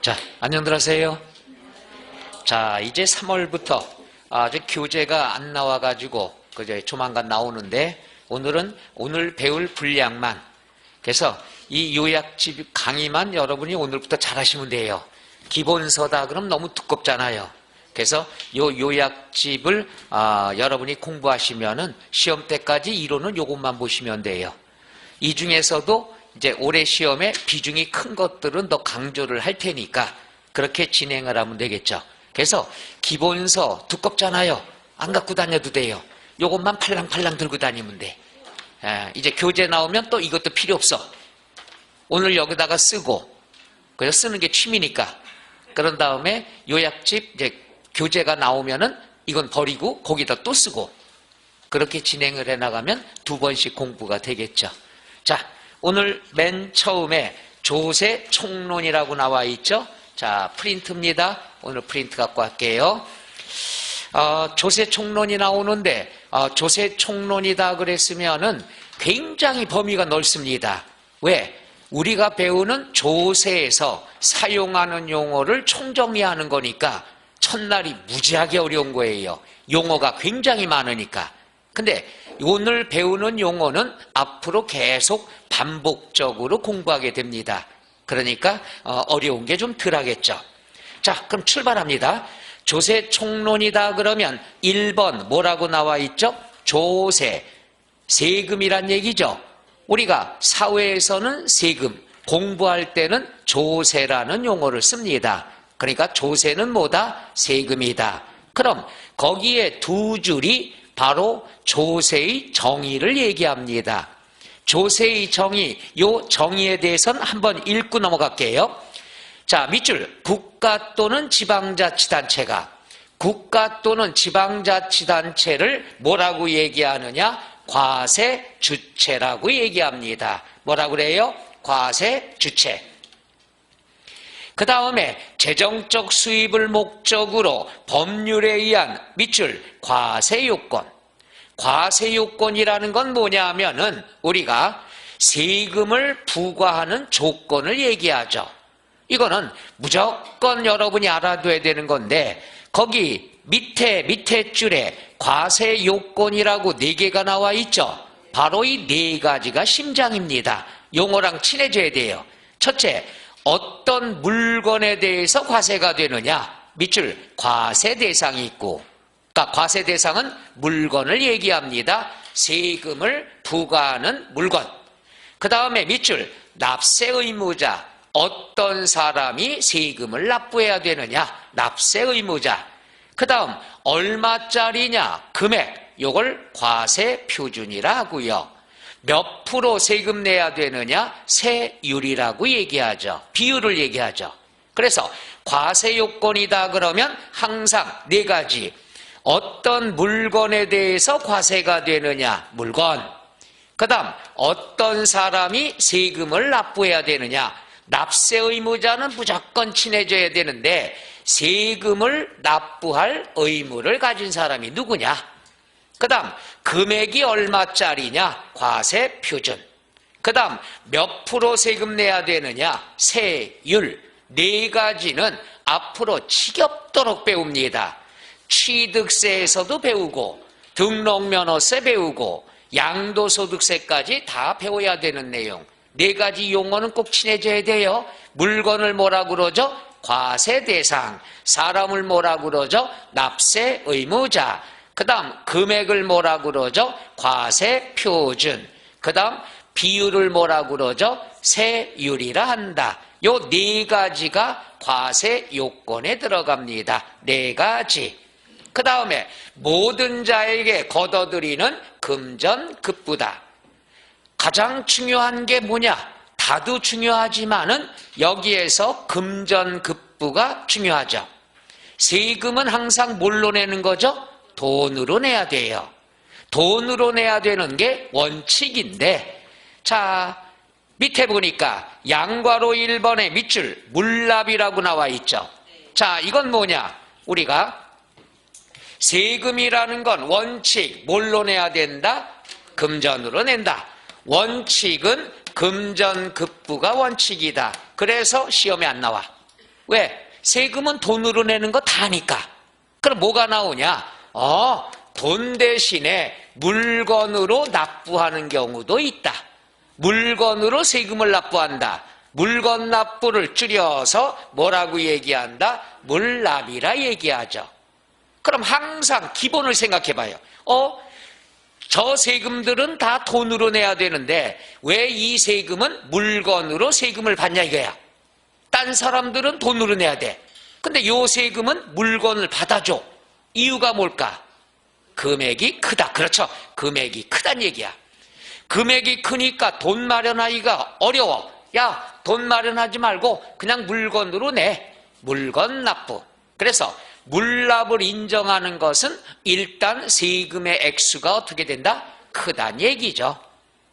자, 안녕들 하세요. 자, 이제 3월부터 아직 교재가 안 나와가지고 그제 조만간 나오는데 오늘 배울 분량만, 그래서 이 요약집 강의만 여러분이 오늘부터 잘 하시면 돼요. 기본서다 그럼 너무 두껍잖아요. 그래서 요 요약집을 여러분이 공부하시면은 시험 때까지 이론은 요것만 보시면 돼요. 이 중에서도 이제 올해 시험에 비중이 큰 것들은 더 강조를 할 테니까 그렇게 진행을 하면 되겠죠. 그래서 기본서 두껍잖아요. 안 갖고 다녀도 돼요. 요것만 팔랑팔랑 들고 다니면 돼. 이제 교재 나오면 또 이것도 필요 없어. 오늘 여기다가 쓰고, 그래서 쓰는 게 취미니까. 그런 다음에 요약집 이제 교재가 나오면은 이건 버리고 거기다 또 쓰고, 그렇게 진행을 해 나가면 2번씩 공부가 되겠죠. 자, 오늘 맨 처음에 조세 총론이라고 나와 있죠. 자, 프린트입니다. 오늘 프린트 갖고 갈게요. 조세 총론이 나오는데 조세 총론이다 그랬으면은 굉장히 범위가 넓습니다. 왜? 우리가 배우는 조세에서 사용하는 용어를 총정리하는 거니까 첫날이 무지하게 어려운 거예요. 용어가 굉장히 많으니까. 근데 오늘 배우는 용어는 앞으로 계속 반복적으로 공부하게 됩니다. 그러니까 어려운 게 좀 덜 하겠죠. 자, 그럼 출발합니다. 조세 총론이다 그러면 1번 뭐라고 나와 있죠? 조세, 세금이란 얘기죠. 우리가 사회에서는 세금, 공부할 때는 조세라는 용어를 씁니다. 그러니까 조세는 뭐다? 세금이다. 그럼 거기에 두 줄이 바로 조세의 정의를 얘기합니다. 조세의 정의, 요 정의에 대해서는 한번 읽고 넘어갈게요. 자, 밑줄, 국가 또는 지방자치단체가, 국가 또는 지방자치단체를 뭐라고 얘기하느냐? 과세주체라고 얘기합니다. 뭐라고 그래요? 과세주체. 그 다음에 재정적 수입을 목적으로 법률에 의한 밑줄 과세요건. 과세요건이라는 건 뭐냐 하면은 우리가 세금을 부과하는 조건을 얘기하죠. 이거는 무조건 여러분이 알아둬야 되는 건데 거기 밑에 줄에 과세요건이라고 4개가 나와 있죠. 바로 이 4가지가 심장입니다. 용어랑 친해져야 돼요. 첫째, 어떤 물건에 대해서 과세가 되느냐? 밑줄 과세 대상이 있고, 그러니까 과세 대상은 물건을 얘기합니다. 세금을 부과하는 물건. 그 다음에 밑줄 납세 의무자, 어떤 사람이 세금을 납부해야 되느냐? 납세 의무자. 그 다음 얼마짜리냐? 금액. 요걸 과세 표준이라 하고요. 몇 프로 세금 내야 되느냐? 세율이라고 얘기하죠. 비율을 얘기하죠. 그래서 과세 요건이다 그러면 항상 4가지. 어떤 물건에 대해서 과세가 되느냐? 물건. 그 다음 어떤 사람이 세금을 납부해야 되느냐? 납세 의무자는 무조건 친해져야 되는데 세금을 납부할 의무를 가진 사람이 누구냐? 그 다음 금액이 얼마짜리냐? 과세 표준. 그 다음 몇 프로 세금 내야 되느냐? 세율. 4가지는 앞으로 지겹도록 배웁니다. 취득세에서도 배우고 등록면허세 배우고 양도소득세까지 다 배워야 되는 내용. 4가지 용어는 꼭 친해져야 돼요. 물건을 뭐라 그러죠? 과세 대상. 사람을 뭐라 그러죠? 납세 의무자. 그 다음 금액을 뭐라 그러죠? 과세 표준. 그 다음 비율을 뭐라 그러죠? 세율이라 한다. 요 4가지가 과세 요건에 들어갑니다. 4가지. 그 다음에 모든 자에게 걷어들이는 금전급부다. 가장 중요한 게 뭐냐? 다도 중요하지만은 여기에서 금전급부가 중요하죠. 세금은 항상 뭘로 내는 거죠? 돈으로 내야 돼요. 돈으로 내야 되는 게 원칙인데, 자, 밑에 보니까 양괄호 1번에 밑줄 물납이라고 나와 있죠. 자, 이건 뭐냐? 우리가 세금이라는 건 원칙 뭘로 내야 된다? 금전으로 낸다. 원칙은 금전급부가 원칙이다. 그래서 시험에 안 나와. 왜? 세금은 돈으로 내는 거 다 아니까. 그럼 뭐가 나오냐? 돈 대신에 물건으로 납부하는 경우도 있다. 물건으로 세금을 납부한다. 물건 납부를 줄여서 뭐라고 얘기한다? 물납이라 얘기하죠. 그럼 항상 기본을 생각해 봐요. 저 세금들은 다 돈으로 내야 되는데 왜 이 세금은 물건으로 세금을 받냐 이거야. 딴 사람들은 돈으로 내야 돼. 근데 요 세금은 물건을 받아줘. 이유가 뭘까? 금액이 크다. 그렇죠. 금액이 크단 얘기야. 금액이 크니까 돈 마련하기가 어려워. 야, 돈 마련하지 말고 그냥 물건으로 내. 물건 납부. 그래서 물납을 인정하는 것은 일단 세금의 액수가 어떻게 된다? 크단 얘기죠.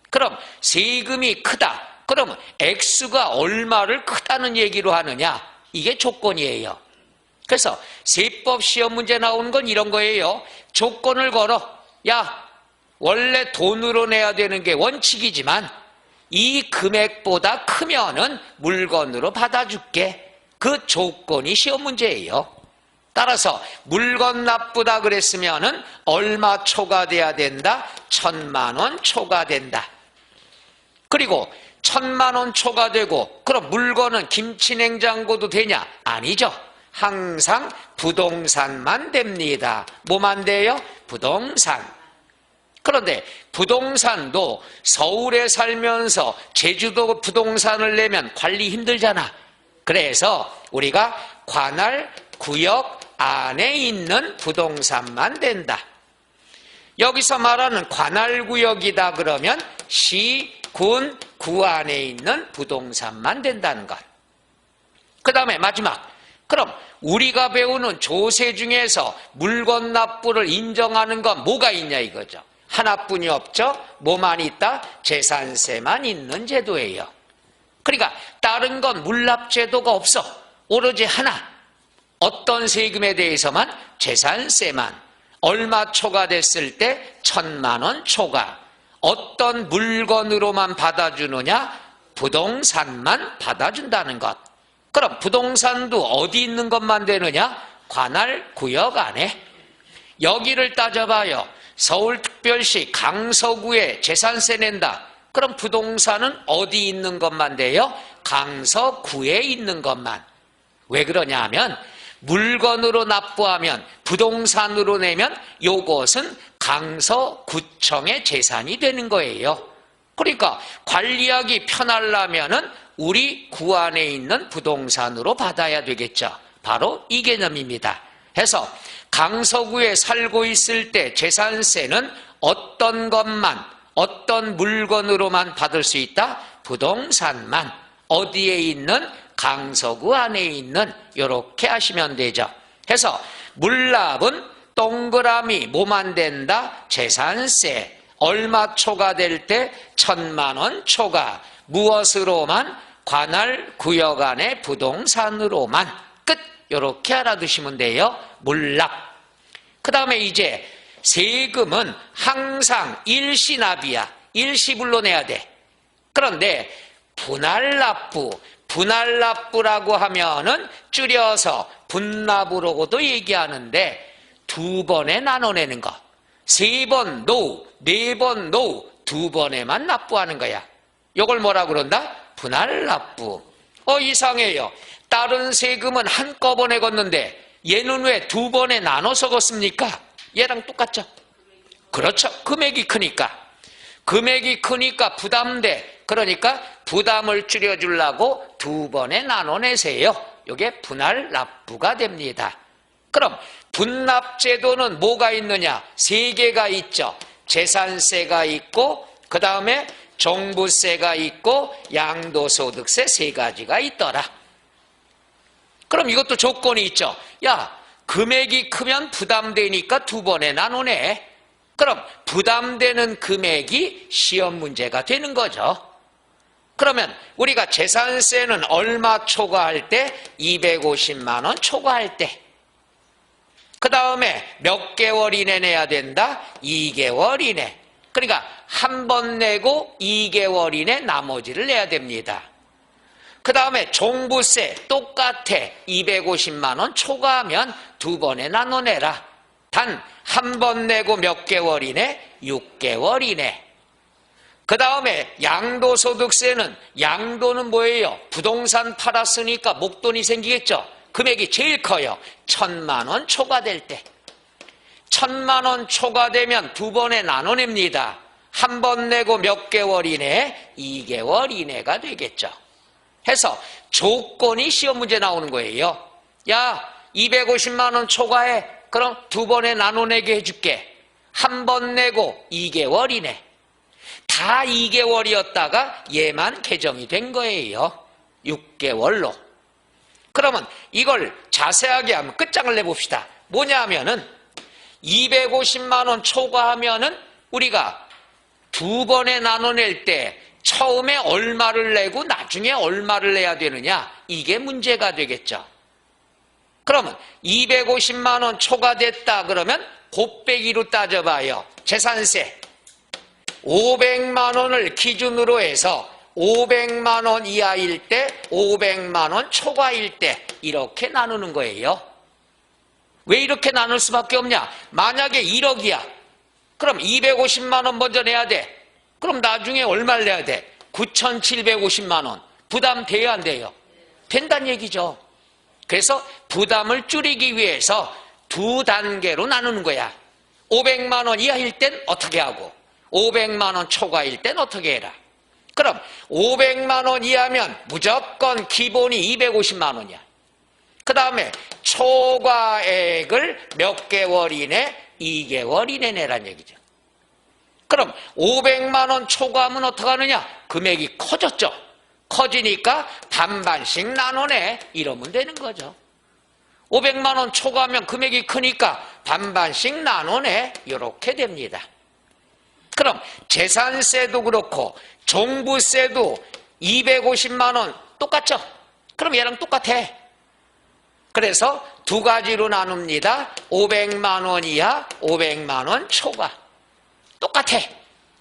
그럼 세금이 크다. 그럼 액수가 얼마를 크다는 얘기로 하느냐? 이게 조건이에요. 그래서 세법 시험 문제 나오는 건 이런 거예요. 조건을 걸어. 야, 원래 돈으로 내야 되는 게 원칙이지만 이 금액보다 크면은 물건으로 받아줄게. 그 조건이 시험 문제예요. 따라서 물건 납부다 그랬으면은 얼마 초과돼야 된다? 1,000만 원 초과된다. 그리고 1,000만 원 초과되고 그럼 물건은 김치 냉장고도 되냐? 아니죠. 항상 부동산만 됩니다. 뭐만 돼요? 부동산. 그런데 부동산도 서울에 살면서 제주도 부동산을 내면 관리 힘들잖아. 그래서 우리가 관할 구역 안에 있는 부동산만 된다. 여기서 말하는 관할구역이다 그러면 시, 군, 구 안에 있는 부동산만 된다는 것. 그 다음에 마지막. 그럼 우리가 배우는 조세 중에서 물건 납부를 인정하는 건 뭐가 있냐 이거죠. 하나뿐이 없죠. 뭐만 있다? 재산세만 있는 제도예요. 그러니까 다른 건 물납제도가 없어. 오로지 하나. 어떤 세금에 대해서만? 재산세만. 얼마 초과됐을 때 1,000만 원 초과. 어떤 물건으로만 받아주느냐? 부동산만 받아준다는 것. 그럼 부동산도 어디 있는 것만 되느냐? 관할구역 안에. 여기를 따져봐요. 서울특별시 강서구에 재산세 낸다. 그럼 부동산은 어디 있는 것만 돼요? 강서구에 있는 것만. 왜 그러냐 하면 물건으로 납부하면 부동산으로 내면 요것은 강서구청의 재산이 되는 거예요. 그러니까 관리하기 편하려면은 우리 구 안에 있는 부동산으로 받아야 되겠죠. 바로 이 개념입니다. 해서 강서구에 살고 있을 때 재산세는 어떤 것만, 어떤 물건으로만 받을 수 있다? 부동산만. 어디에 있는? 강서구 안에 있는. 이렇게 하시면 되죠. 해서 물납은 동그라미 뭐만 된다? 재산세. 얼마 초과될 때? 1,000만 원 초과. 무엇으로만? 관할구역 안의 부동산으로만. 끝. 이렇게 알아두시면 돼요. 물납. 그 다음에 이제 세금은 항상 일시납이야. 일시불로 내야 돼. 그런데 분할납부. 분할납부라고 하면은 줄여서 분납으로도 얘기하는데 두 번에 나눠내는 거. 3번 no, 4번 no, 2번에만 납부하는 거야. 이걸 뭐라 그런다? 분할납부. 이상해요. 다른 세금은 한꺼번에 걷는데 얘는 왜 2번에 나눠서 걷습니까? 얘랑 똑같죠? 그렇죠. 금액이 크니까. 금액이 크니까 부담돼. 그러니까 부담을 줄여주려고 2번에 나눠내세요. 이게 분할납부가 됩니다. 그럼 분납제도는 뭐가 있느냐? 3개가 있죠. 재산세가 있고 그 다음에 종부세가 있고 양도소득세 3가지가 있더라. 그럼 이것도 조건이 있죠. 야, 금액이 크면 부담되니까 2번에 나누네. 그럼 부담되는 금액이 시험 문제가 되는 거죠. 그러면 우리가 재산세는 얼마 초과할 때? 250만 원 초과할 때. 그 다음에 몇 개월 이내 내야 된다? 2개월 이내. 그러니까 한 번 내고 2개월 이내 나머지를 내야 됩니다. 그 다음에 종부세 똑같아. 250만 원 초과하면 두 번에 나눠내라. 단 한 번 내고 몇 개월이네? 6개월이네. 그 다음에 양도소득세는, 양도는 뭐예요? 부동산 팔았으니까 목돈이 생기겠죠? 금액이 제일 커요. 1,000만 원 초과될 때. 1,000만 원 초과되면 두 번에 나눠냅니다. 한 번 내고 몇 개월 이내? 2개월 이내가 되겠죠. 해서 조건이 시험 문제 나오는 거예요. 야, 250만 원 초과해. 그럼 두 번에 나눠내게 해줄게. 한 번 내고 2개월 이내. 다 2개월이었다가 얘만 개정이 된 거예요. 6개월로. 그러면 이걸 자세하게 한번 끝장을 내봅시다. 뭐냐 하면은 250만 원 초과하면은 우리가 두 번에 나눠낼 때 처음에 얼마를 내고 나중에 얼마를 내야 되느냐, 이게 문제가 되겠죠. 그러면 250만 원 초과됐다 그러면 곱빼기로 따져봐요. 재산세 500만 원을 기준으로 해서 500만 원 이하일 때, 500만 원 초과일 때 이렇게 나누는 거예요. 왜 이렇게 나눌 수밖에 없냐? 만약에 1억이야. 그럼 250만 원 먼저 내야 돼. 그럼 나중에 얼마를 내야 돼? 9,750만 원. 부담돼야 안 돼요? 된다는 얘기죠. 그래서 부담을 줄이기 위해서 두 단계로 나누는 거야. 500만 원 이하일 땐 어떻게 하고 500만 원 초과일 땐 어떻게 해라. 그럼 500만 원 이하면 무조건 기본이 250만 원이야. 그 다음에 초과액을 몇 개월 이내? 2개월 이내 내란 얘기죠. 그럼 500만 원 초과하면 어떡하느냐? 금액이 커졌죠. 커지니까 반반씩 나눠내. 이러면 되는 거죠. 500만 원 초과하면 금액이 크니까 반반씩 나눠내. 이렇게 됩니다. 그럼 재산세도 그렇고 종부세도 250만 원 똑같죠? 그럼 얘랑 똑같아. 그래서 두 가지로 나눕니다. 500만 원 이하, 500만 원 초과. 똑같아.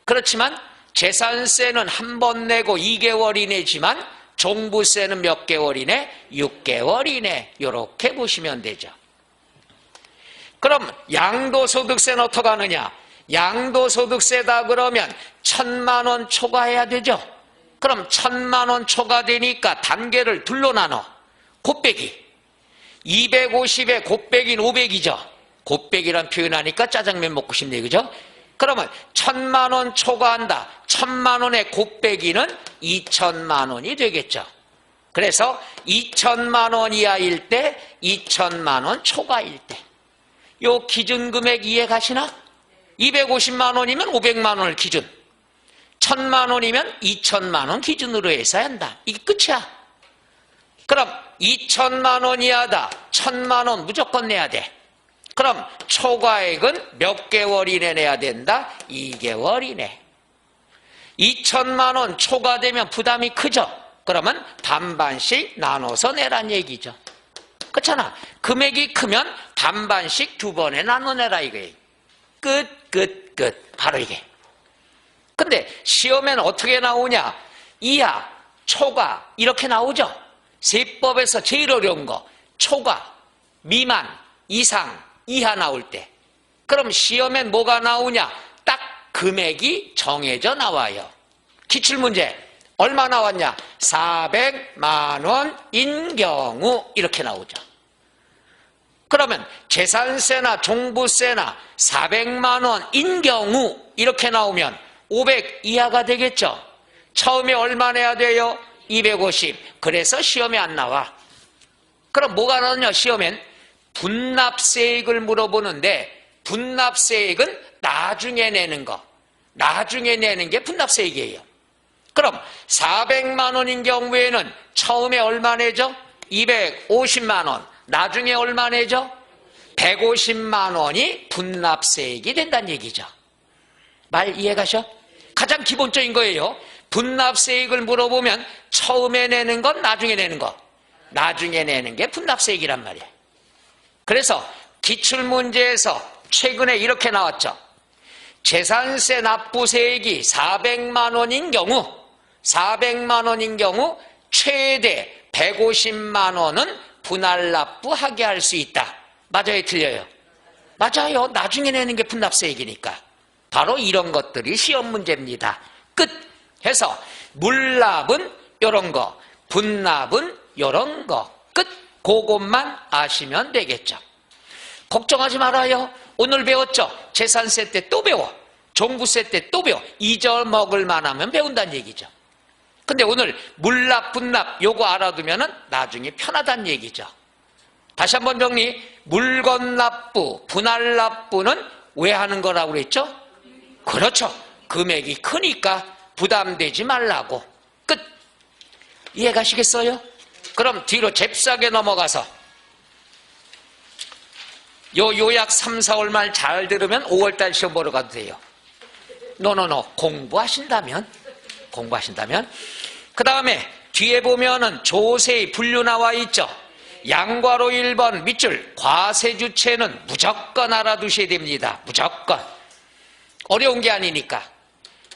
그렇지만 재산세는 한 번 내고 2개월 이내지만 종부세는 몇 개월 이내? 6개월 이내. 이렇게 보시면 되죠. 그럼 양도소득세는 어떻게 하느냐? 양도소득세다 그러면 1,000만 원 초과해야 되죠. 그럼 1,000만 원 초과되니까 단계를 둘로 나눠. 곱빼기. 250에 곱빼기는 500이죠. 곱빼기란 표현하니까 짜장면 먹고 싶네, 그죠? 그러면 1,000만 원 초과한다. 1,000만 원의 곱빼기는 2,000만 원이 되겠죠. 그래서 2,000만 원 이하일 때, 2,000만 원 초과일 때. 요 기준금액 이해 가시나? 250만 원이면 500만 원을 기준. 1,000만 원이면 2,000만 원 기준으로 해서 한다. 이게 끝이야. 그럼 2,000만 원 이하다. 1,000만 원 무조건 내야 돼. 그럼 초과액은 몇 개월 이내 내야 된다? 2개월 이내. 2,000만 원 초과되면 부담이 크죠? 그러면 반반씩 나눠서 내란 얘기죠. 그렇잖아. 금액이 크면 반반씩 두 번에 나눠내라 이거예요. 끝. 바로 이게. 근데 시험에는 어떻게 나오냐? 이하, 초과 이렇게 나오죠? 세법에서 제일 어려운 거 초과, 미만, 이상, 이하 나올 때. 그럼 시험엔 뭐가 나오냐? 딱 금액이 정해져 나와요. 기출문제 얼마 나왔냐? 400만 원인 경우 이렇게 나오죠. 그러면 재산세나 종부세나 400만 원인 경우 이렇게 나오면 500 이하가 되겠죠. 처음에 얼마 내야 돼요? 250. 그래서 시험에 안 나와. 그럼 뭐가 나오냐? 시험엔 분납세액을 물어보는데 분납세액은 나중에 내는 거. 나중에 내는 게 분납세액이에요. 그럼 400만 원인 경우에는 처음에 얼마 내죠? 250만 원. 나중에 얼마 내죠? 150만 원이 분납세액이 된다는 얘기죠. 말 이해가셔? 가장 기본적인 거예요. 분납세액을 물어보면 처음에 내는 건 나중에 내는 거. 나중에 내는 게 분납세액이란 말이에요. 그래서 기출문제에서 최근에 이렇게 나왔죠. 재산세 납부세액이 400만 원인 경우 400만 원인 경우 최대 150만 원은 분할납부하게 할 수 있다. 맞아요, 틀려요? 맞아요. 나중에 내는 게 분납세액이니까. 바로 이런 것들이 시험 문제입니다. 끝! 해서 물납은 이런 거, 분납은 이런 거. 끝! 그것만 아시면 되겠죠. 걱정하지 말아요. 오늘 배웠죠? 재산세 때 또 배워. 종부세 때 또 배워. 잊어먹을만 하면 배운다는 얘기죠. 근데 오늘 물납, 분납 요거 알아두면 나중에 편하다는 얘기죠. 다시 한번 정리. 물건납부, 분할납부는 왜 하는 거라고 그랬죠? 그렇죠. 금액이 크니까 부담되지 말라고. 끝. 이해가시겠어요? 그럼 뒤로 잽싸게 넘어가서 요약 3, 4월 말 잘 들으면 5월달 시험 보러 가도 돼요. 노노노. 공부하신다면 그 다음에 뒤에 보면은 조세의 분류 나와 있죠. 양괄호 1번 밑줄 과세주체는 무조건 알아두셔야 됩니다. 무조건. 어려운 게 아니니까.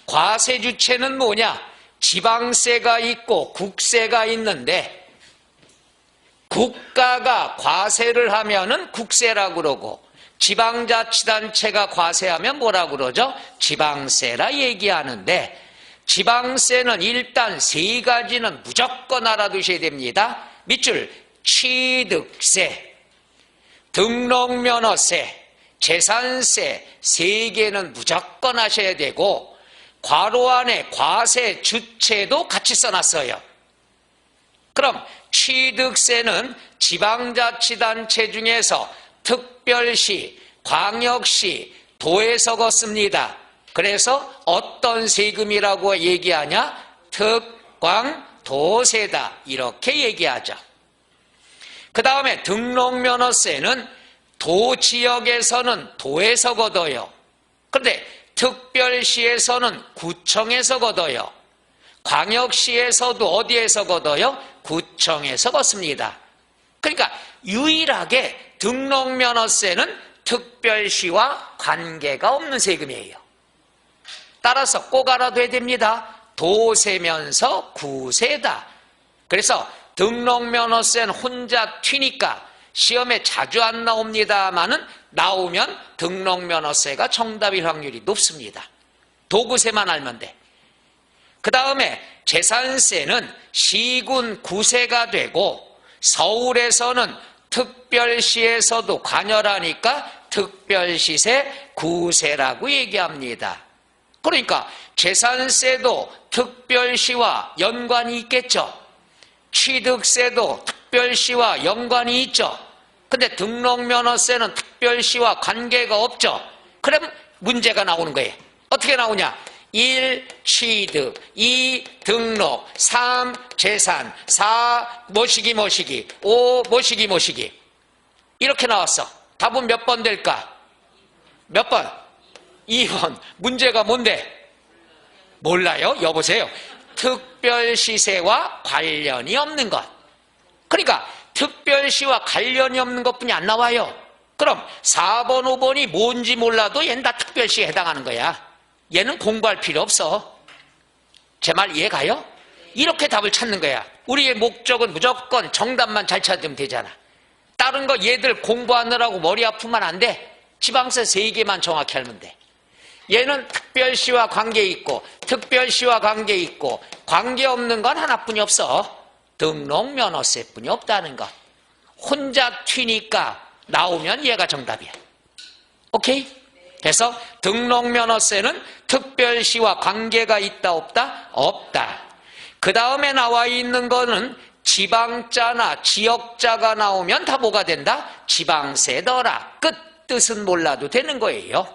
과세주체는 뭐냐? 지방세가 있고 국세가 있는데 국가가 과세를 하면은 국세라고 그러고 지방자치단체가 과세하면 뭐라고 그러죠? 지방세라 얘기하는데 지방세는 일단 세 가지는 무조건 알아두셔야 됩니다. 밑줄 취득세, 등록면허세, 재산세 세 개는 무조건 하셔야 되고 괄호 안에 과세 주체도 같이 써놨어요. 그럼 취득세는 지방자치단체 중에서 특별시, 광역시, 도에서 걷습니다. 그래서 어떤 세금이라고 얘기하냐? 특광도세다 이렇게 얘기하죠. 그 다음에 등록면허세는 도지역에서는 도에서 걷어요. 그런데 특별시에서는 구청에서 걷어요. 광역시에서도 어디에서 걷어요? 구청에서 걷습니다. 그러니까 유일하게 등록면허세는 특별시와 관계가 없는 세금이에요. 따라서 꼭 알아둬야 됩니다. 도세면서 구세다. 그래서 등록면허세는 혼자 튀니까 시험에 자주 안 나옵니다만은 나오면 등록면허세가 정답일 확률이 높습니다. 도구세만 알면 돼. 그 다음에 재산세는 시군 구세가 되고 서울에서는 특별시에서도 관여라니까 특별시세 구세라고 얘기합니다. 그러니까 재산세도 특별시와 연관이 있겠죠. 취득세도 특별시와 연관이 있죠. 근데 등록면허세는 특별시와 관계가 없죠. 그럼 문제가 나오는 거예요. 어떻게 나오냐? 1. 취득, 2. 등록, 3. 재산, 4. 모시기 5. 모시기 이렇게 나왔어. 답은 몇 번 될까? 몇 번? 2번. 문제가 뭔데? 몰라요? 여보세요. 특별시세와 관련이 없는 것. 그러니까 특별시와 관련이 없는 것뿐이 안 나와요. 그럼 4번, 5번이 뭔지 몰라도 얘는 다 특별시에 해당하는 거야. 얘는 공부할 필요 없어. 제 말 이해가요? 이렇게 답을 찾는 거야. 우리의 목적은 무조건 정답만 잘 찾으면 되잖아. 다른 거 얘들 공부하느라고 머리 아프면 안 돼. 지방세 3개만 정확히 알면 돼. 얘는 특별시와 관계 있고 특별시와 관계 있고 관계없는 건 하나뿐이 없어. 등록면허세뿐이 없다는 것. 혼자 튀니까 나오면 얘가 정답이야. 오케이? 그래서 등록면허세는 특별시와 관계가 있다 없다? 없다. 그 다음에 나와 있는 거는 지방자나 지역자가 나오면 다 뭐가 된다? 지방세더라. 끝 뜻은 몰라도 되는 거예요.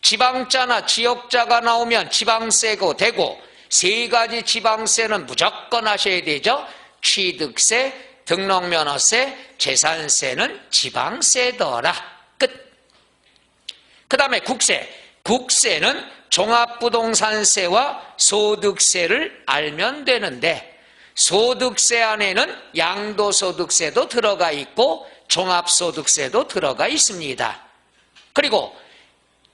지방자나 지역자가 나오면 지방세고 되고 세 가지 지방세는 무조건 하셔야 되죠. 취득세, 등록면허세, 재산세는 지방세더라. 끝. 그 다음에 국세. 국세는 종합부동산세와 소득세를 알면 되는데 소득세 안에는 양도소득세도 들어가 있고 종합소득세도 들어가 있습니다. 그리고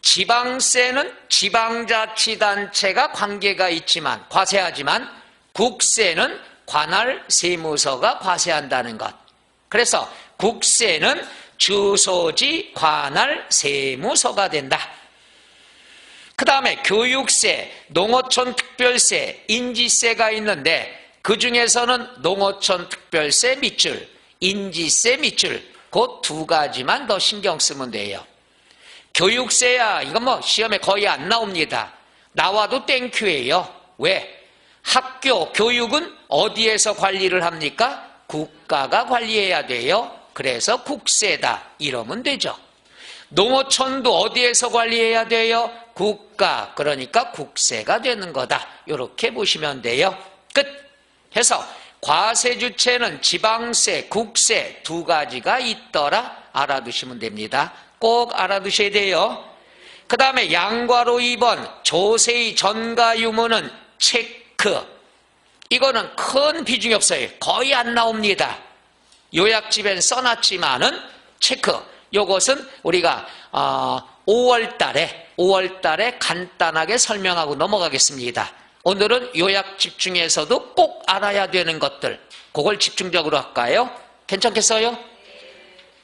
지방세는 지방자치단체가 관계가 있지만 과세하지만 국세는 관할 세무서가 과세한다는 것. 그래서 국세는 주소지 관할 세무서가 된다. 그 다음에 교육세, 농어촌 특별세, 인지세가 있는데 그 중에서는 농어촌 특별세 밑줄, 인지세 밑줄 그 두 가지만 더 신경 쓰면 돼요. 교육세야 이건 뭐 시험에 거의 안 나옵니다. 나와도 땡큐예요. 왜? 학교, 교육은 어디에서 관리를 합니까? 국가가 관리해야 돼요. 그래서 국세다 이러면 되죠. 농어촌도 어디에서 관리해야 돼요? 국가, 그러니까 국세가 되는 거다. 이렇게 보시면 돼요. 끝. 해서 과세 주체는 지방세, 국세 두 가지가 있더라 알아두시면 됩니다. 꼭 알아두셔야 돼요. 그 다음에 양과로 2번 조세의 전가 유무는 체크. 이거는 큰 비중이 없어요. 거의 안 나옵니다. 요약집엔 써놨지만은 체크. 요것은 우리가 5월달에 간단하게 설명하고 넘어가겠습니다. 오늘은 요약집 중에서도 꼭 알아야 되는 것들 그걸 집중적으로 할까요? 괜찮겠어요?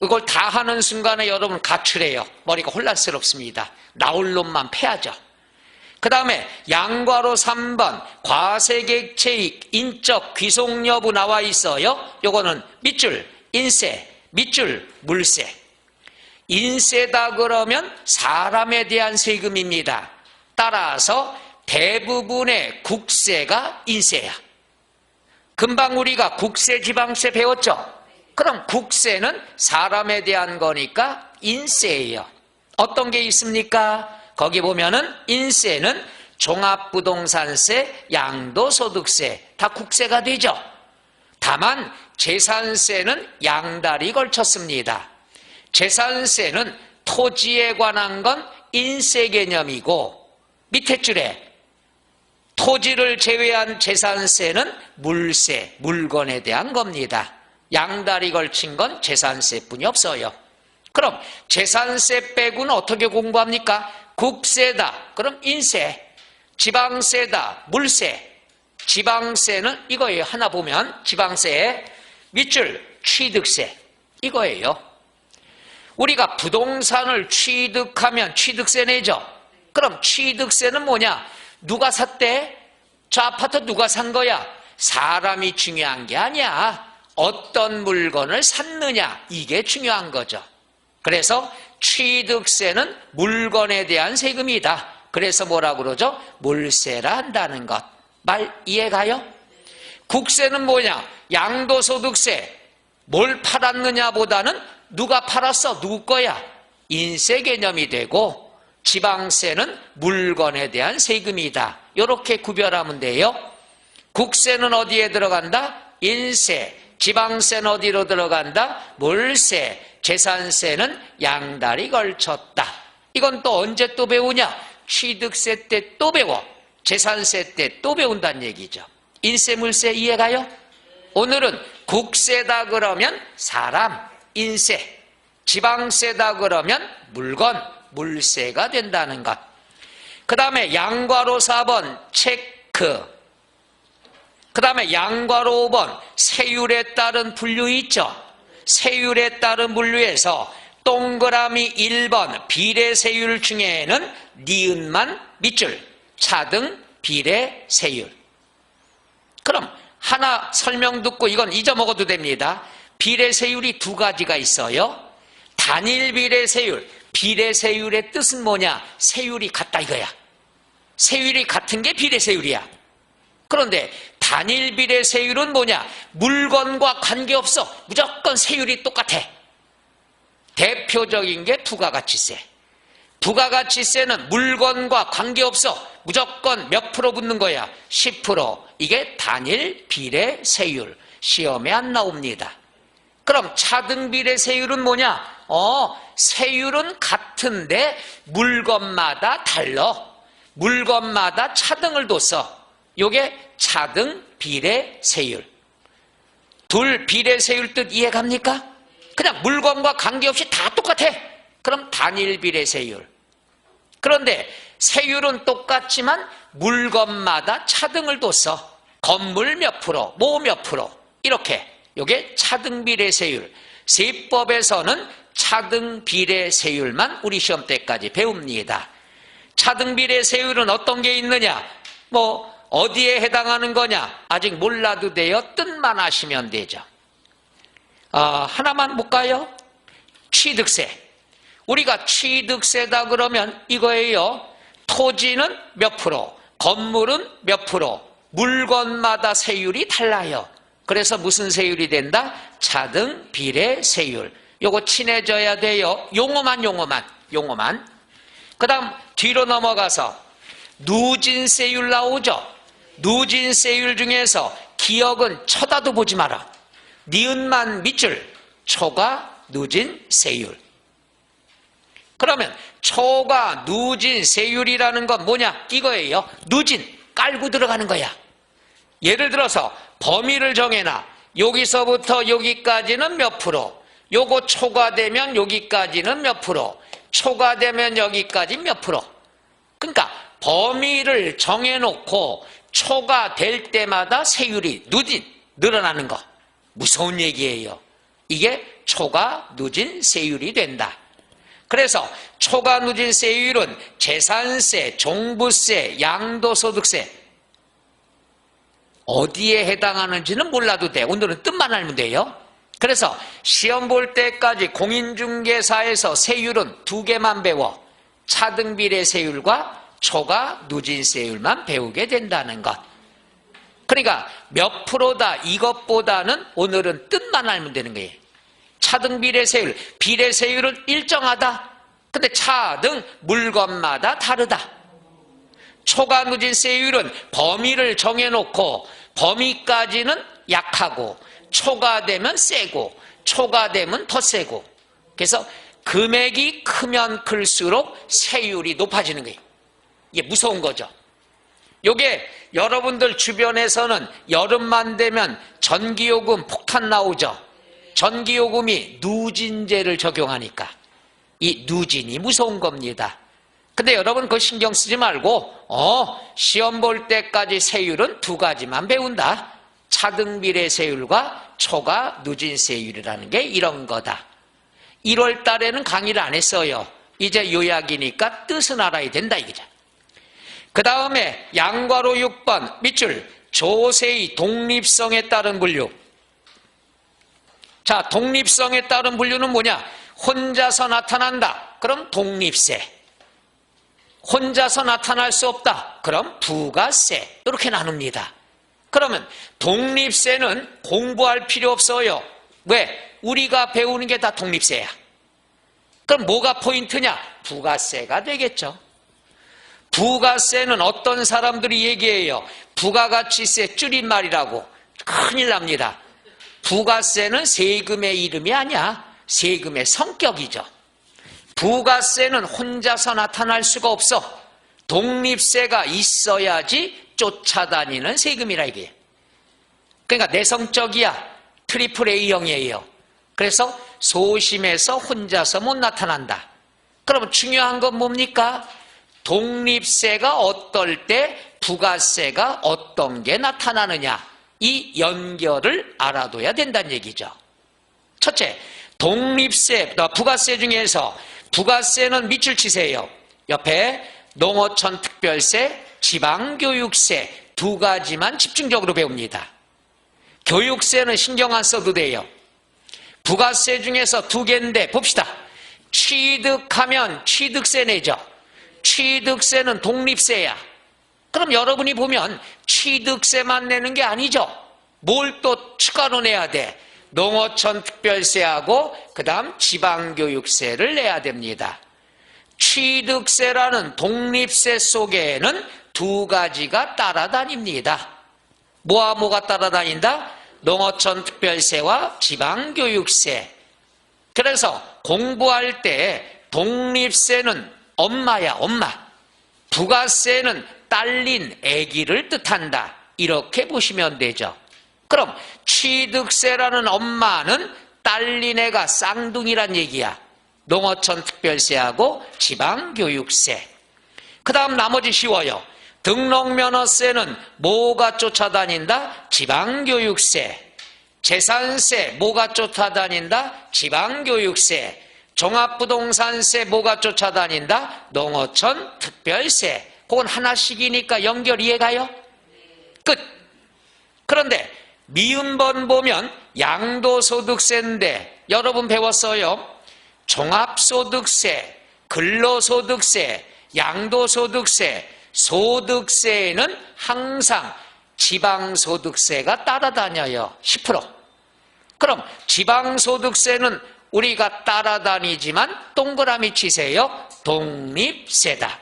이걸 다 하는 순간에 여러분 가출해요. 머리가 혼란스럽습니다. 나올 놈만 패야죠. 그 다음에 양과로 3번 과세객체익 인적 귀속 여부 나와 있어요. 요거는 밑줄 인세, 밑줄 물세. 인세다 그러면 사람에 대한 세금입니다. 따라서 대부분의 국세가 인세야. 금방 우리가 국세, 지방세 배웠죠? 그럼 국세는 사람에 대한 거니까 인세예요. 어떤 게 있습니까? 거기 보면은 인세는 종합부동산세, 양도소득세 다 국세가 되죠. 다만 재산세는 양달이 걸쳤습니다. 재산세는 토지에 관한 건 인세 개념이고 밑에 줄에 토지를 제외한 재산세는 물세, 물건에 대한 겁니다. 양달이 걸친 건 재산세뿐이 없어요. 그럼 재산세 빼고는 어떻게 공부합니까? 국세다. 그럼 인세. 지방세다. 물세. 지방세는 이거예요. 하나 보면 지방세 밑줄 취득세. 이거예요. 우리가 부동산을 취득하면 취득세 내죠. 그럼 취득세는 뭐냐? 누가 샀대? 저 아파트 누가 산 거야? 사람이 중요한 게 아니야. 어떤 물건을 샀느냐 이게 중요한 거죠. 그래서 취득세는 물건에 대한 세금이다. 그래서 뭐라고 그러죠? 물세라 한다는 것. 말 이해가요? 국세는 뭐냐? 양도소득세. 뭘 팔았느냐 보다는 누가 팔았어? 누구 거야? 인세 개념이 되고 지방세는 물건에 대한 세금이다. 이렇게 구별하면 돼요. 국세는 어디에 들어간다? 인세. 지방세는 어디로 들어간다? 물세. 재산세는 양달이 걸쳤다. 이건 또 언제 또 배우냐? 취득세 때 또 배워. 재산세 때 또 배운다는 얘기죠. 인세, 물세 이해가요? 오늘은 국세다 그러면 사람, 인세. 지방세다 그러면 물건, 물세가 된다는 것. 그 다음에 양과로 4번 체크. 그 다음에 양과로 5번 세율에 따른 분류 있죠. 세율에 따른 분류에서 동그라미 1번 비례세율 중에는 니은만 밑줄 차등 비례세율. 그럼 하나 설명 듣고 이건 잊어먹어도 됩니다. 비례세율이 두 가지가 있어요. 단일 비례세율. 비례세율의 뜻은 뭐냐? 세율이 같다 이거야. 세율이 같은 게 비례세율이야. 그런데 단일 비례세율은 뭐냐? 물건과 관계없어. 무조건 세율이 똑같아. 대표적인 게 부가가치세. 부가가치세는 물건과 관계없어. 무조건 몇 프로 붙는 거야? 10%. 이게 단일 비례세율. 시험에 안 나옵니다. 그럼 차등 비례세율은 뭐냐? 세율은 같은데 물건마다 달라. 물건마다 차등을 뒀어. 요게 차등 비례세율. 둘 비례세율 뜻 이해갑니까? 그냥 물건과 관계없이 다 똑같아. 그럼 단일 비례세율. 그런데 세율은 똑같지만 물건마다 차등을 뒀어. 건물 몇 프로, 뭐 몇 프로, 이렇게. 요게 차등비례세율. 세법에서는 차등비례세율만 우리 시험 때까지 배웁니다. 차등비례세율은 어떤 게 있느냐? 뭐 어디에 해당하는 거냐? 아직 몰라도 돼요. 뜻만 아시면 되죠. 하나만 볼까요? 취득세. 우리가 취득세다 그러면 이거예요. 토지는 몇 프로, 건물은 몇 프로, 물건마다 세율이 달라요. 그래서 무슨 세율이 된다? 차등비례세율. 요거 친해져야 돼요. 용어만. 그 다음 뒤로 넘어가서 누진세율 나오죠. 누진세율 중에서 기억은 쳐다도 보지 마라. 니은만 밑줄, 초과 누진세율. 그러면 초과 누진세율이라는 건 뭐냐? 이거예요. 누진, 깔고 들어가는 거야. 예를 들어서 범위를 정해놔. 여기서부터 여기까지는 몇 프로, 요거 초과되면 여기까지는 몇 프로, 초과되면 여기까지 몇 프로. 그러니까 범위를 정해놓고 초과될 때마다 세율이 누진, 늘어나는 거. 무서운 얘기예요. 이게 초과 누진 세율이 된다. 그래서 초과 누진 세율은 재산세, 종부세, 양도소득세 어디에 해당하는지는 몰라도 돼. 오늘은 뜻만 알면 돼요. 그래서 시험 볼 때까지 공인중개사에서 세율은 두 개만 배워. 차등비례세율과 초과 누진세율만 배우게 된다는 것. 그러니까 몇 프로다 이것보다는 오늘은 뜻만 알면 되는 거예요. 차등비례세율, 비례세율은 일정하다. 근데 차등 물건마다 다르다. 초과 누진세율은 범위를 정해놓고 범위까지는 약하고 초과되면 세고 초과되면 더 세고, 그래서 금액이 크면 클수록 세율이 높아지는 거예요. 이게 무서운 거죠. 요게 여러분들 주변에서는 여름만 되면 전기요금 폭탄 나오죠. 전기요금이 누진제를 적용하니까 이 누진이 무서운 겁니다. 근데 여러분 그거 신경 쓰지 말고 시험 볼 때까지 세율은 두 가지만 배운다. 차등비례세율과 초과 누진세율이라는 게 이런 거다. 1월 달에는 강의를 안 했어요. 이제 요약이니까 뜻은 알아야 된다 이거죠. 그 다음에 양괄호 6번 밑줄, 조세의 독립성에 따른 분류. 자, 독립성에 따른 분류는 뭐냐? 혼자서 나타난다. 그럼 독립세. 혼자서 나타날 수 없다. 그럼 부가세. 이렇게 나눕니다. 그러면 독립세는 공부할 필요 없어요. 왜? 우리가 배우는 게 다 독립세야. 그럼 뭐가 포인트냐? 부가세가 되겠죠. 부가세는 어떤 사람들이 얘기해요. 부가가치세 줄임말이라고. 큰일 납니다. 부가세는 세금의 이름이 아니야. 세금의 성격이죠. 부가세는 혼자서 나타날 수가 없어. 독립세가 있어야지 쫓아다니는 세금이라 이게. 그러니까 내성적이야. 트리플 A형이에요. 그래서 소심해서 혼자서 못 나타난다. 그러면 중요한 건 뭡니까? 독립세가 어떨 때 부가세가 어떤 게 나타나느냐. 이 연결을 알아둬야 된다는 얘기죠. 첫째, 독립세, 부가세 중에서 부가세는 밑줄 치세요. 옆에 농어촌 특별세, 지방교육세 두 가지만 집중적으로 배웁니다. 교육세는 신경 안 써도 돼요. 부가세 중에서 두 개인데 봅시다. 취득하면 취득세 내죠. 취득세는 독립세야. 그럼 여러분이 보면 취득세만 내는 게 아니죠. 뭘 또 추가로 내야 돼? 농어촌 특별세하고 그 다음 지방교육세를 내야 됩니다. 취득세라는 독립세 속에는 두 가지가 따라다닙니다. 뭐가 따라다닌다? 농어촌 특별세와 지방교육세. 그래서 공부할 때 독립세는 엄마야, 엄마. 부가세는 딸린 아기를 뜻한다. 이렇게 보시면 되죠. 그럼 취득세라는 엄마는 딸린 애가 쌍둥이란 얘기야. 농어촌 특별세하고 지방교육세. 그 다음 나머지 쉬워요. 등록면허세는 뭐가 쫓아다닌다? 지방교육세. 재산세 뭐가 쫓아다닌다? 지방교육세. 종합부동산세 뭐가 쫓아다닌다? 농어촌 특별세. 그건 하나씩이니까 연결 이해가요? 끝. 그런데 미음번 보면 양도소득세인데 여러분 배웠어요. 종합소득세, 근로소득세, 양도소득세, 소득세에는 항상 지방소득세가 따라다녀요. 10%. 그럼 지방소득세는 우리가 따라다니지만 동그라미 치세요. 독립세다.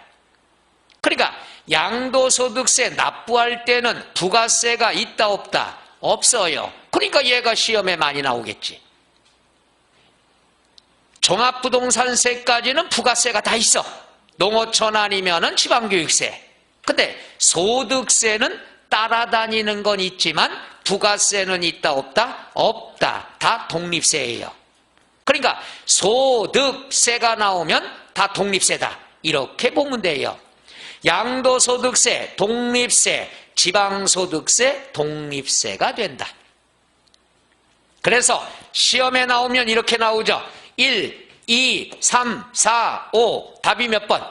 그러니까 양도소득세 납부할 때는 부가세가 있다 없다? 없어요. 그러니까 얘가 시험에 많이 나오겠지. 종합부동산세까지는 부가세가 다 있어. 농어촌 아니면은 지방교육세. 근데 소득세는 따라다니는 건 있지만 부가세는 있다 없다? 없다. 다 독립세예요. 그러니까 소득세가 나오면 다 독립세다. 이렇게 보면 돼요. 양도소득세, 독립세, 지방소득세, 독립세가 된다. 그래서 시험에 나오면 이렇게 나오죠. 1, 2, 3, 4, 5. 답이 몇 번?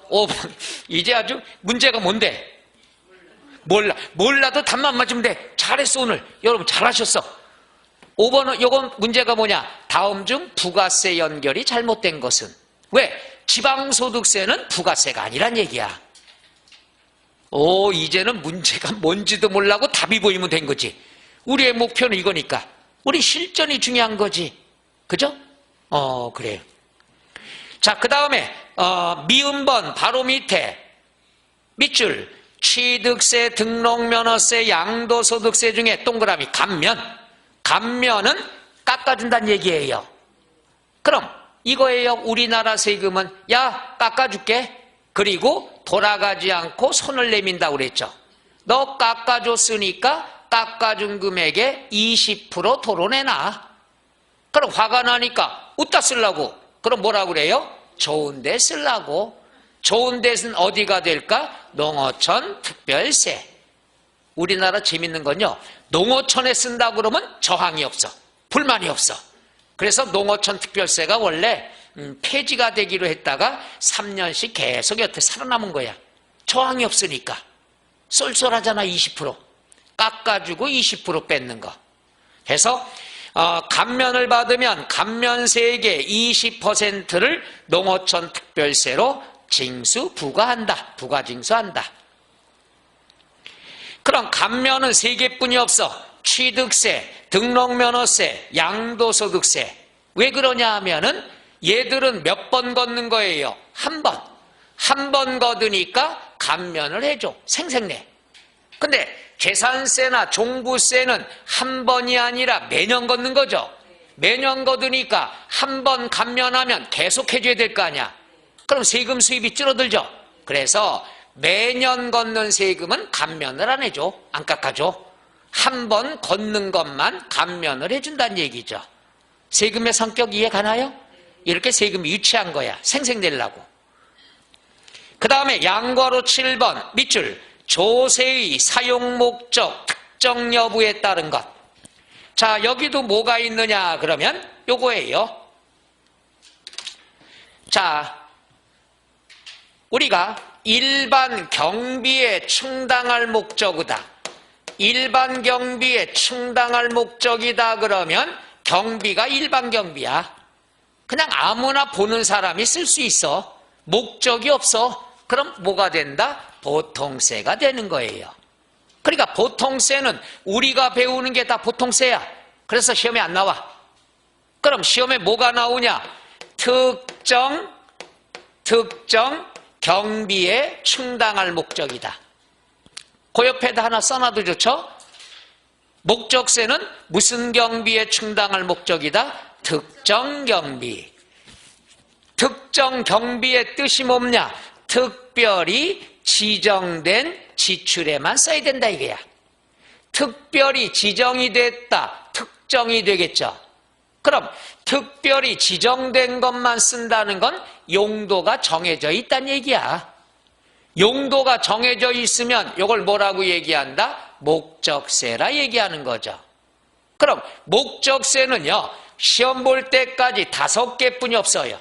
5번. 이제 아주 문제가 뭔데? 몰라도 답만 맞으면 돼. 잘했어 오늘. 여러분 잘하셨어. 5번은 요건 문제가 뭐냐? 다음 중 부가세 연결이 잘못된 것은? 왜? 지방소득세는 부가세가 아니란 얘기야. 이제는 문제가 뭔지도 몰라고 답이 보이면 된 거지. 우리의 목표는 이거니까. 우리 실전이 중요한 거지. 그죠? 그래요. 자, 그 다음에 미음번 바로 밑에 밑줄 취득세, 등록면허세, 양도소득세 중에 동그라미 감면은 깎아준다는 얘기예요. 그럼 이거예요. 우리나라 세금은 야 깎아줄게. 그리고 돌아가지 않고 손을 내민다고 그랬죠. 너 깎아줬으니까 깎아준 금액의 20% 토론해놔. 그럼 화가 나니까 웃다 쓰려고. 그럼 뭐라고 그래요? 좋은 데 쓰려고. 좋은 데는 어디가 될까? 농어촌 특별세. 우리나라 재밌는 건요. 농어촌에 쓴다 그러면 저항이 없어. 불만이 없어. 그래서 농어촌 특별세가 원래 폐지가 되기로 했다가 3년씩 계속 여태 살아남은 거야. 저항이 없으니까. 쏠쏠하잖아. 20%. 깎아주고 20% 뺏는 거. 해서 감면을 받으면 감면세액의 20%를 농어촌 특별세로 부과한다. 부과징수한다. 그럼 감면은 3개뿐이 없어. 취득세, 등록면허세, 양도소득세. 왜 그러냐 하면은 얘들은 몇 번 걷는 거예요? 한 번. 한 번 걷으니까 감면을 해줘. 생생내. 근데 재산세나 종부세는 한 번이 아니라 매년 걷는 거죠. 매년 걷으니까 한 번 감면하면 계속 해줘야 될 거 아니야. 그럼 세금 수입이 줄어들죠. 그래서 매년 걷는 세금은 감면을 안 해줘. 안 깎아줘. 한 번 걷는 것만 감면을 해준다는 얘기죠. 세금의 성격 이해 가나요? 이렇게 세금이 유치한 거야. 생생내려고. 그 다음에 양괄호 7번 밑줄 조세의 사용 목적 특정 여부에 따른 것. 자, 여기도 뭐가 있느냐 그러면 요거예요. 자, 우리가 일반 경비에 충당할 목적이다. 일반 경비에 충당할 목적이다 그러면 경비가 일반 경비야. 그냥 아무나 보는 사람이 쓸 수 있어. 목적이 없어. 그럼 뭐가 된다? 보통세가 되는 거예요. 그러니까 보통세는 우리가 배우는 게 다 보통세야. 그래서 시험에 안 나와. 그럼 시험에 뭐가 나오냐? 특정 경비에 충당할 목적이다. 그 옆에다 하나 써놔도 좋죠? 목적세는 무슨 경비에 충당할 목적이다? 특정 경비. 특정 경비의 뜻이 뭐냐? 특별히 지정된 지출에만 써야 된다 이거야. 특별히 지정이 됐다. 특정이 되겠죠. 그럼 특별히 지정된 것만 쓴다는 건 용도가 정해져 있다는 얘기야. 용도가 정해져 있으면 이걸 뭐라고 얘기한다? 목적세라 얘기하는 거죠. 그럼 목적세는요, 시험 볼 때까지 5개뿐이 없어요.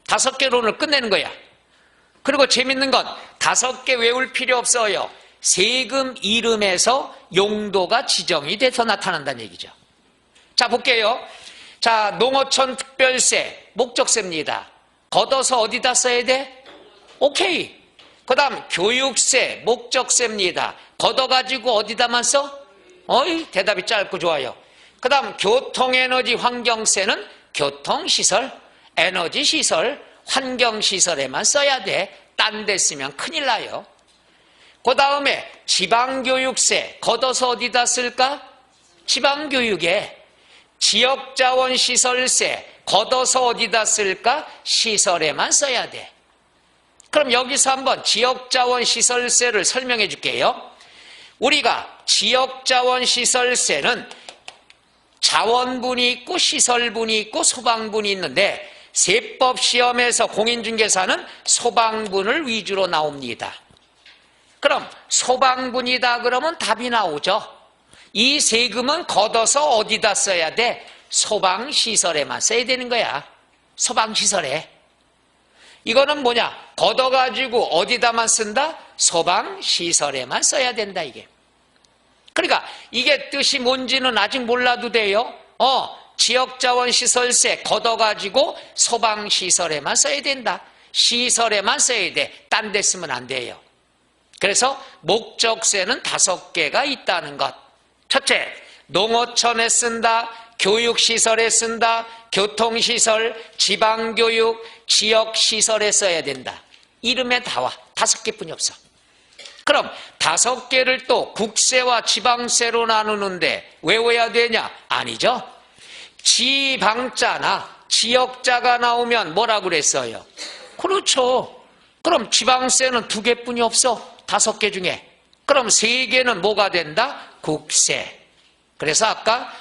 5개로 오늘 끝내는 거야. 그리고 재밌는 건 5개 외울 필요 없어요. 세금 이름에서 용도가 지정이 돼서 나타난다는 얘기죠. 자, 볼게요. 자, 농어촌 특별세, 목적세입니다. 걷어서 어디다 써야 돼? 오케이. 그 다음 교육세, 목적세입니다. 걷어가지고 어디다만 써? 어이, 대답이 짧고 좋아요. 그 다음 교통에너지 환경세는 교통시설, 에너지시설, 환경시설에만 써야 돼. 딴 데 쓰면 큰일 나요. 그 다음에 지방교육세, 걷어서 어디다 쓸까? 지방교육에. 지역자원시설세, 걷어서 어디다 쓸까? 시설에만 써야 돼. 그럼 여기서 한번 지역자원시설세를 설명해 줄게요. 우리가 지역자원시설세는 자원분이 있고 시설분이 있고 소방분이 있는데 세법시험에서 공인중개사는 소방분을 위주로 나옵니다. 그럼 소방분이다 그러면 답이 나오죠. 이 세금은 걷어서 어디다 써야 돼? 소방시설에만 써야 되는 거야. 소방시설에. 이거는 뭐냐? 걷어가지고 어디다만 쓴다? 소방시설에만 써야 된다, 이게. 그러니까 이게 뜻이 뭔지는 아직 몰라도 돼요. 지역자원시설세 걷어가지고 소방시설에만 써야 된다. 시설에만 써야 돼. 딴 데 쓰면 안 돼요. 그래서 목적세는 5개가 있다는 것. 첫째, 농어촌에 쓴다, 교육시설에 쓴다, 교통시설, 지방교육, 지역시설에 써야 된다. 이름에 다 와. 5개뿐이 없어. 그럼 5개를 또 국세와 지방세로 나누는데 외워야 되냐? 아니죠. 지방자나 지역자가 나오면 뭐라고 그랬어요? 그렇죠. 그럼 지방세는 2개뿐이 없어. 5개 중에. 그럼 3개는 뭐가 된다? 국세. 그래서 아까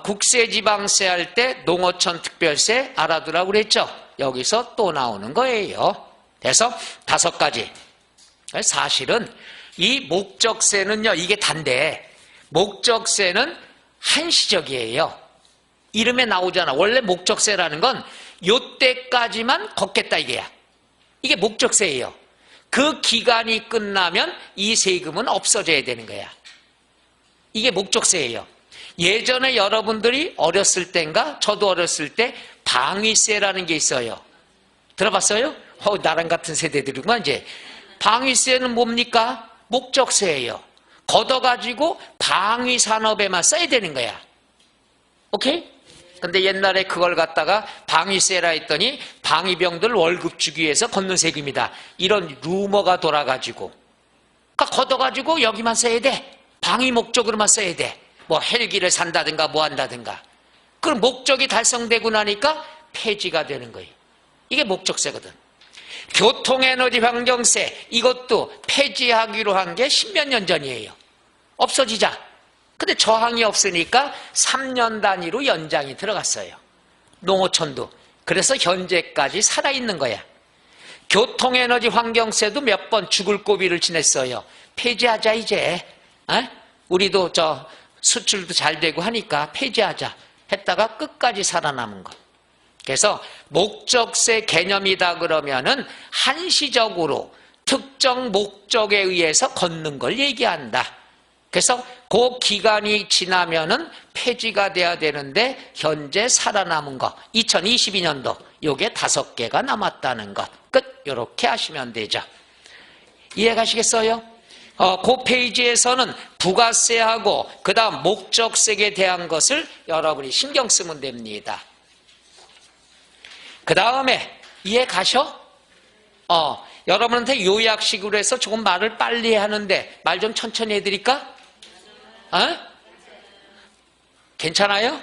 국세 지방세 할 때 농어촌 특별세 알아두라고 그랬죠. 여기서 또 나오는 거예요. 그래서 5가지. 사실은 이 목적세는요, 이게 단데 목적세는 한시적이에요. 이름에 나오잖아. 원래 목적세라는 건 요때까지만 걷겠다 이게야. 이게 목적세예요. 그 기간이 끝나면 이 세금은 없어져야 되는 거야. 이게 목적세예요. 예전에 여러분들이 어렸을 때인가? 저도 어렸을 때 방위세라는 게 있어요. 들어봤어요? 나랑 같은 세대들이구만 이제. 방위세는 뭡니까? 목적세예요. 걷어가지고 방위산업에만 써야 되는 거야. 오케이? 근데 옛날에 그걸 갖다가 방위세라 했더니 방위병들 월급 주기 위해서 걷는 세금이다. 이런 루머가 돌아가지고. 그러니까 걷어가지고 여기만 써야 돼. 방위 목적으로만 써야 돼. 뭐 헬기를 산다든가 뭐 한다든가. 그럼 목적이 달성되고 나니까 폐지가 되는 거예요. 이게 목적세거든. 교통에너지 환경세 이것도 폐지하기로 한 게 10몇 년 전이에요. 없어지자. 근데 저항이 없으니까 3년 단위로 연장이 들어갔어요. 농어촌도. 그래서 현재까지 살아있는 거야. 교통에너지 환경세도 몇 번 죽을 고비를 지냈어요. 폐지하자 이제. 우리도 수출도 잘 되고 하니까 폐지하자 했다가 끝까지 살아남은 것. 그래서 목적세 개념이다 그러면은 한시적으로 특정 목적에 의해서 걷는 걸 얘기한다. 그래서 그 기간이 지나면은 폐지가 돼야 되는데 현재 살아남은 거 2022년도 요게 5개가 남았다는 것. 끝. 요렇게 하시면 되죠. 이해가시겠어요? 그 페이지에서는 부가세하고 그 다음 목적세에 대한 것을 여러분이 신경 쓰면 됩니다. 그 다음에 이해 가셔? 여러분한테 요약식으로 해서 조금 말을 빨리 하는데 말 좀 천천히 해드릴까? 괜찮아요?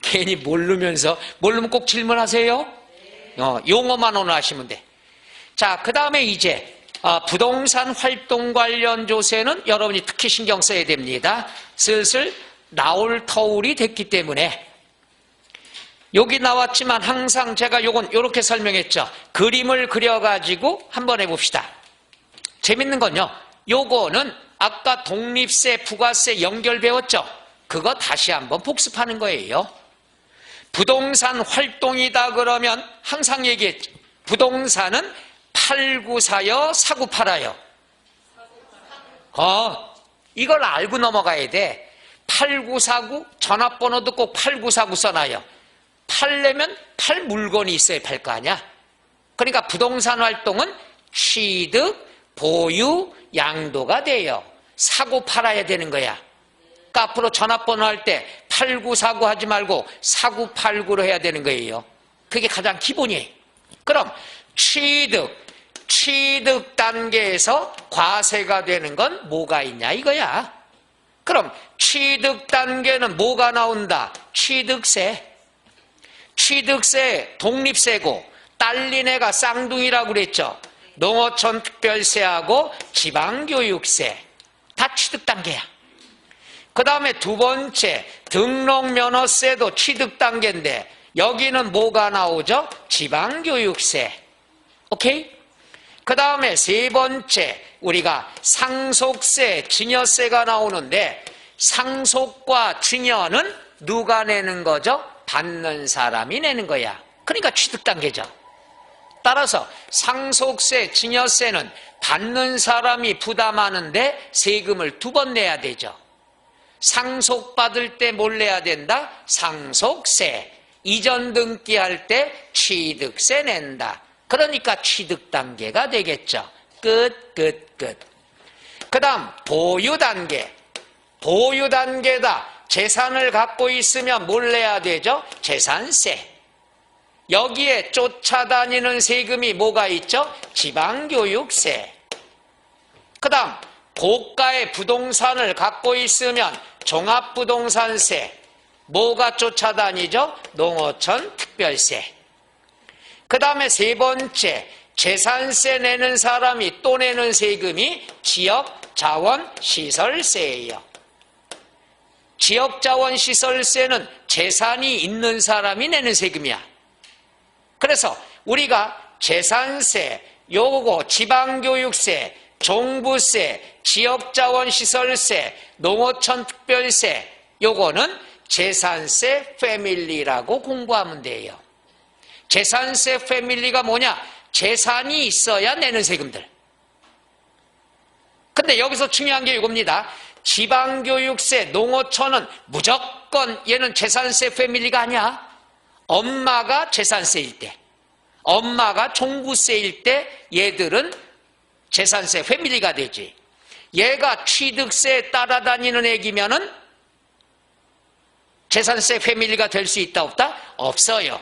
괜히 모르면 꼭 질문하세요. 용어만 오늘 하시면 돼. 자, 그 다음에 이제 부동산 활동 관련 조세는 여러분이 특히 신경 써야 됩니다. 슬슬 나올 터울이 됐기 때문에 여기 나왔지만 항상 제가 요건 요렇게 설명했죠. 그림을 그려가지고 한번 해봅시다. 재밌는 건요, 요거는 아까 독립세, 부가세 연결 배웠죠? 그거 다시 한번 복습하는 거예요. 부동산 활동이다 그러면 항상 얘기했죠. 부동산은 팔고 사요, 사고 팔아요? 이걸 알고 넘어가야 돼. 팔고 사고, 전화번호도 꼭 팔고 사고 써놔요. 팔려면 팔 물건이 있어야 팔 거 아니야. 그러니까 부동산 활동은 취득, 보유, 양도가 돼요. 사고 팔아야 되는 거야. 그러니까 앞으로 전화번호 할 때 팔고 사고 하지 말고 사고 팔고로 해야 되는 거예요. 그게 가장 기본이에요. 그럼 취득 단계에서 과세가 되는 건 뭐가 있냐 이거야. 그럼 취득 단계는 뭐가 나온다? 취득세, 독립세고, 딸린 애가 쌍둥이라고 그랬죠. 농어촌 특별세하고 지방교육세, 다 취득 단계야. 그 다음에 두 번째, 등록면허세도 취득 단계인데 여기는 뭐가 나오죠? 지방교육세. 오케이? 그 다음에 세 번째, 우리가 상속세, 증여세가 나오는데 상속과 증여는 누가 내는 거죠? 받는 사람이 내는 거야. 그러니까 취득 단계죠. 따라서 상속세, 증여세는 받는 사람이 부담하는데 세금을 2번 내야 되죠. 상속받을 때 뭘 내야 된다? 상속세. 이전 등기할 때 취득세 낸다. 그러니까 취득 단계가 되겠죠. 끝. 그 다음 보유 단계. 보유 단계다. 재산을 갖고 있으면 뭘 내야 되죠? 재산세. 여기에 쫓아다니는 세금이 뭐가 있죠? 지방교육세. 그 다음 고가의 부동산을 갖고 있으면 종합부동산세. 뭐가 쫓아다니죠? 농어촌 특별세. 그 다음에 세 번째, 재산세 내는 사람이 또 내는 세금이 지역자원시설세예요. 지역자원시설세는 재산이 있는 사람이 내는 세금이야. 그래서 우리가 재산세, 요거 지방교육세, 종부세, 지역자원시설세, 농어촌 특별세, 요거는 재산세 패밀리라고 공부하면 돼요. 재산세 패밀리가 뭐냐? 재산이 있어야 내는 세금들. 근데 여기서 중요한 게 이겁니다. 지방교육세, 농어촌은 무조건 얘는 재산세 패밀리가 아니야. 엄마가 재산세일 때, 엄마가 종부세일 때 얘들은 재산세 패밀리가 되지. 얘가 취득세에 따라다니는 애기면은 재산세 패밀리가 될 수 있다 없다? 없어요.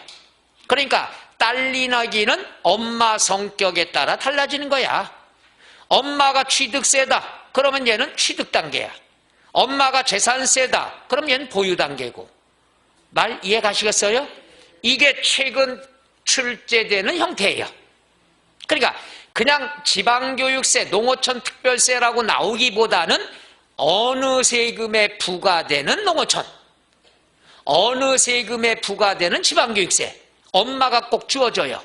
그러니까 딸린 아기는 엄마 성격에 따라 달라지는 거야. 엄마가 취득세다. 그러면 얘는 취득 단계야. 엄마가 재산세다. 그럼 얘는 보유 단계고. 말 이해 가시겠어요? 이게 최근 출제되는 형태예요. 그러니까 그냥 지방교육세, 농어촌 특별세라고 나오기보다는 어느 세금에 부과되는 농어촌, 어느 세금에 부과되는 지방교육세, 엄마가 꼭 주어져요.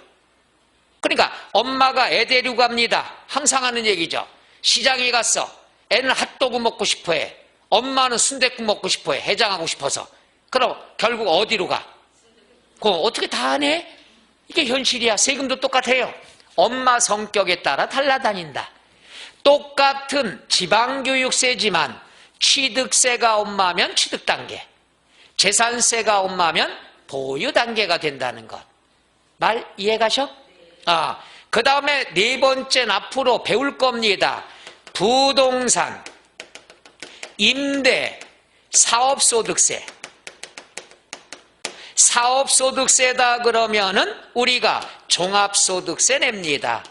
그러니까 엄마가 애 데리고 갑니다. 항상 하는 얘기죠. 시장에 갔어. 애는 핫도그 먹고 싶어해. 엄마는 순댓국 먹고 싶어해. 해장하고 싶어서. 그럼 결국 어디로 가? 그거 어떻게 다 하네? 이게 현실이야. 세금도 똑같아요. 엄마 성격에 따라 달라다닌다. 똑같은 지방교육세지만 취득세가 엄마면 취득 단계, 재산세가 엄마면 보유 단계가 된다는 것. 말 이해 가셔? 그 다음에 네 번째는 앞으로 배울 겁니다. 부동산, 임대, 사업소득세. 사업소득세다 그러면은 우리가 종합소득세 냅니다.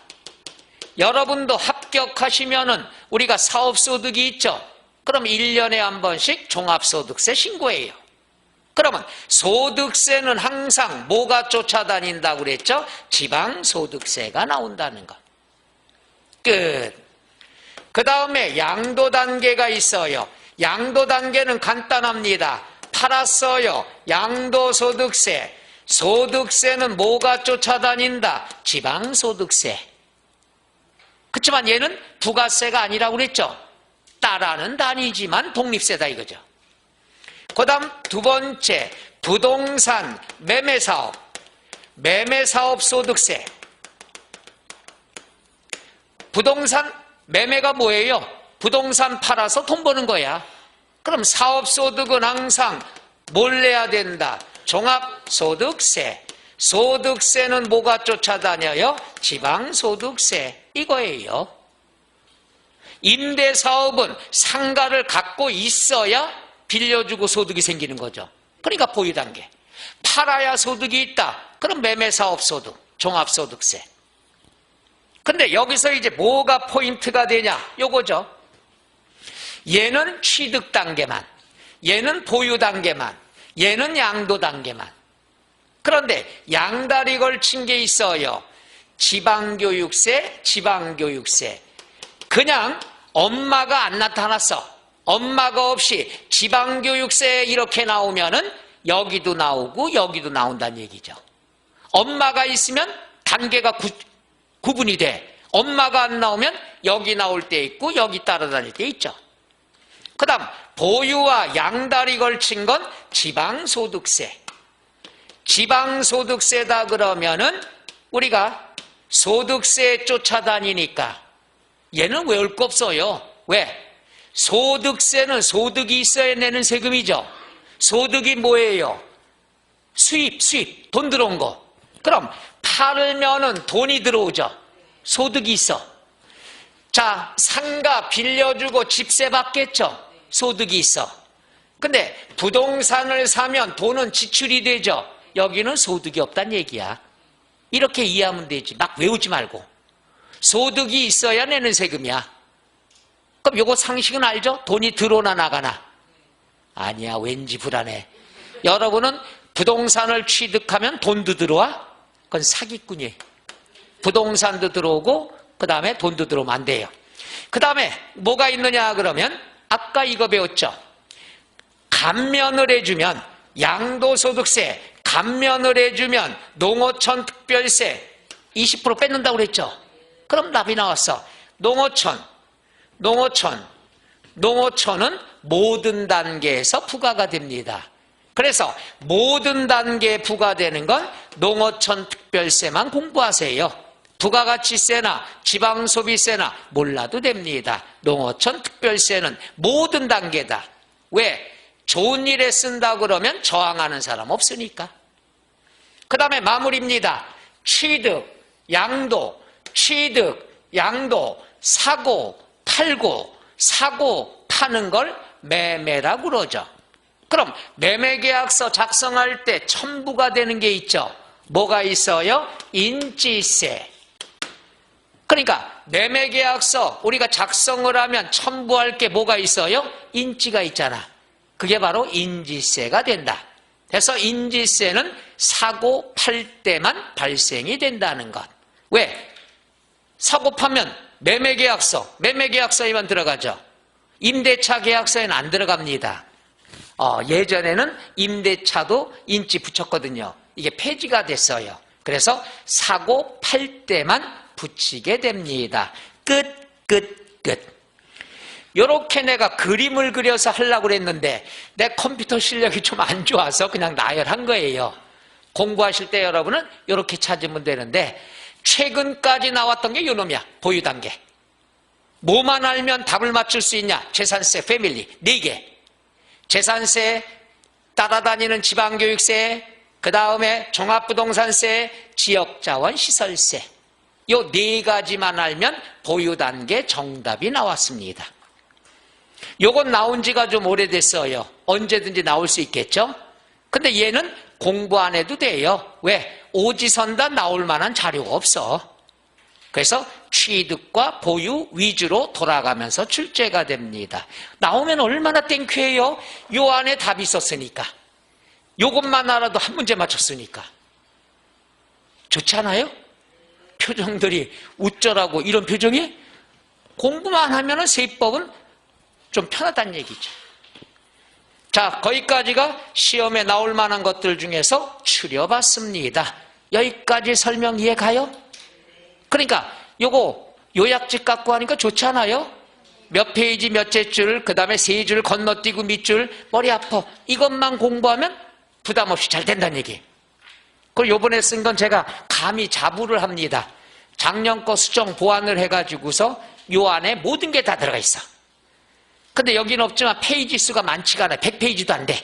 여러분도 합격하시면은 우리가 사업소득이 있죠? 그럼 1년에 한 번씩 종합소득세 신고해요. 그러면 소득세는 항상 뭐가 쫓아다닌다고 그랬죠? 지방소득세가 나온다는 것. 끝. 그 다음에 양도 단계가 있어요. 양도 단계는 간단합니다. 팔았어요. 양도소득세. 소득세는 뭐가 쫓아다닌다? 지방소득세. 그렇지만 얘는 부가세가 아니라고 그랬죠. 따라는 다니지만 독립세다 이거죠. 그 다음 두 번째, 부동산 매매사업, 매매사업 소득세. 부동산 매매가 뭐예요? 부동산 팔아서 돈 버는 거야. 그럼 사업소득은 항상 뭘 내야 된다? 종합소득세. 소득세는 뭐가 쫓아다녀요? 지방소득세. 이거예요. 임대사업은 상가를 갖고 있어야 빌려주고 소득이 생기는 거죠. 그러니까 보유단계. 팔아야 소득이 있다. 그럼 매매사업 소득, 종합소득세. 근데 여기서 이제 뭐가 포인트가 되냐? 요거죠. 얘는 취득 단계만, 얘는 보유 단계만, 얘는 양도 단계만. 그런데 양다리 걸친 게 있어요. 지방교육세, 지방교육세. 그냥 엄마가 안 나타났어. 엄마가 없이 지방교육세 이렇게 나오면은 여기도 나오고 여기도 나온다는 얘기죠. 엄마가 있으면 단계가 구분이 돼. 엄마가 안 나오면 여기 나올 때 있고 여기 따라다닐 때 있죠. 그 다음 보유와 양다리 걸친 건 지방소득세. 지방소득세다 그러면은 우리가 소득세에 쫓아다니니까 얘는 외울 거 없어요. 왜? 소득세는 소득이 있어야 내는 세금이죠. 소득이 뭐예요? 수입, 돈 들어온 거. 그럼 팔면은 돈이 들어오죠. 소득이 있어. 자, 상가 빌려주고 집세 받겠죠. 소득이 있어. 근데 부동산을 사면 돈은 지출이 되죠. 여기는 소득이 없다는 얘기야. 이렇게 이해하면 되지. 막 외우지 말고. 소득이 있어야 내는 세금이야. 그럼 요거 상식은 알죠? 돈이 들어오나 나가나? 아니야, 왠지 불안해. 여러분은 부동산을 취득하면 돈도 들어와? 그건 사기꾼이에요. 부동산도 들어오고 그 다음에 돈도 들어오면 안 돼요. 그 다음에 뭐가 있느냐 그러면 아까 이거 배웠죠. 감면을 해주면 양도소득세, 감면을 해주면 농어촌 특별세 20% 뺏는다고 그랬죠. 그럼 답이 나왔어. 농어촌은 모든 단계에서 부과가 됩니다. 그래서 모든 단계에 부과되는 건 농어촌 특별세만 공부하세요. 부가가치세나 지방소비세나 몰라도 됩니다. 농어촌 특별세는 모든 단계다. 왜? 좋은 일에 쓴다 그러면 저항하는 사람 없으니까. 그 다음에 마무리입니다. 취득, 양도, 사고, 팔고, 사고, 파는 걸 매매라고 그러죠. 그럼 매매계약서 작성할 때 첨부가 되는 게 있죠. 뭐가 있어요? 인지세. 그러니까 매매계약서 우리가 작성을 하면 첨부할 게 뭐가 있어요? 인지가 있잖아. 그게 바로 인지세가 된다. 그래서 인지세는 사고 팔 때만 발생이 된다는 것. 왜? 사고 파면 매매계약서에만 들어가죠. 임대차 계약서에는 안 들어갑니다. 예전에는 임대차도 인지 붙였거든요. 이게 폐지가 됐어요. 그래서 사고 팔 때만 붙이게 됩니다. 끝. 요렇게 내가 그림을 그려서 하려고 그랬는데 내 컴퓨터 실력이 좀 안 좋아서 그냥 나열한 거예요. 공부하실 때 여러분은 요렇게 찾으면 되는데 최근까지 나왔던 게 요놈이야. 보유 단계. 뭐만 알면 답을 맞출 수 있냐? 재산세, 패밀리 4개. 재산세, 따라다니는 지방교육세, 그 다음에 종합부동산세, 지역자원 시설세. 요 4가지만 알면 보유 단계 정답이 나왔습니다. 요건 나온 지가 좀 오래됐어요. 언제든지 나올 수 있겠죠? 근데 얘는 공부 안 해도 돼요. 왜? 오지선다 나올 만한 자료가 없어. 그래서 취득과 보유 위주로 돌아가면서 출제가 됩니다. 나오면 얼마나 땡큐해요? 요 안에 답이 있었으니까. 요것만 알아도 한 문제 맞췄으니까. 좋지 않아요? 표정들이 우쭐하고 이런 표정이? 공부만 하면 세법은 좀 편하다는 얘기죠. 자, 거기까지가 시험에 나올 만한 것들 중에서 추려봤습니다. 여기까지 설명 이해 가요? 그러니까 요거 요약집 갖고 하니까 좋지 않아요? 몇 페이지 몇째 줄, 그 다음에 세 줄 건너뛰고 밑줄, 머리 아파. 이것만 공부하면 부담 없이 잘 된다는 얘기예요. 그리고 요번에 쓴 건 제가 감히 자부를 합니다. 작년 거 수정 보완을 해가지고서 요 안에 모든 게 다 들어가 있어. 근데 여기는 없지만 페이지 수가 많지가 않아요. 100페이지도 안 돼.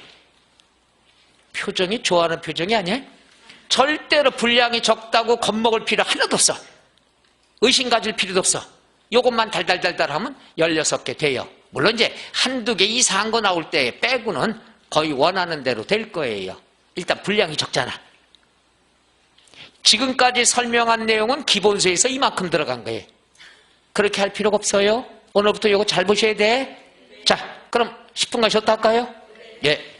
표정이 좋아하는 표정이 아니에요? 절대로 분량이 적다고 겁먹을 필요 하나도 없어. 의심 가질 필요도 없어. 요것만 달달달달 하면 16개 돼요. 물론 이제 한두 개 이상한 거 나올 때 빼고는 거의 원하는 대로 될 거예요. 일단 분량이 적잖아. 지금까지 설명한 내용은 기본서에서 이만큼 들어간 거예요. 그렇게 할 필요가 없어요. 오늘부터 이거 잘 보셔야 돼. 자, 그럼 10분간 쉬었다 할까요? 예.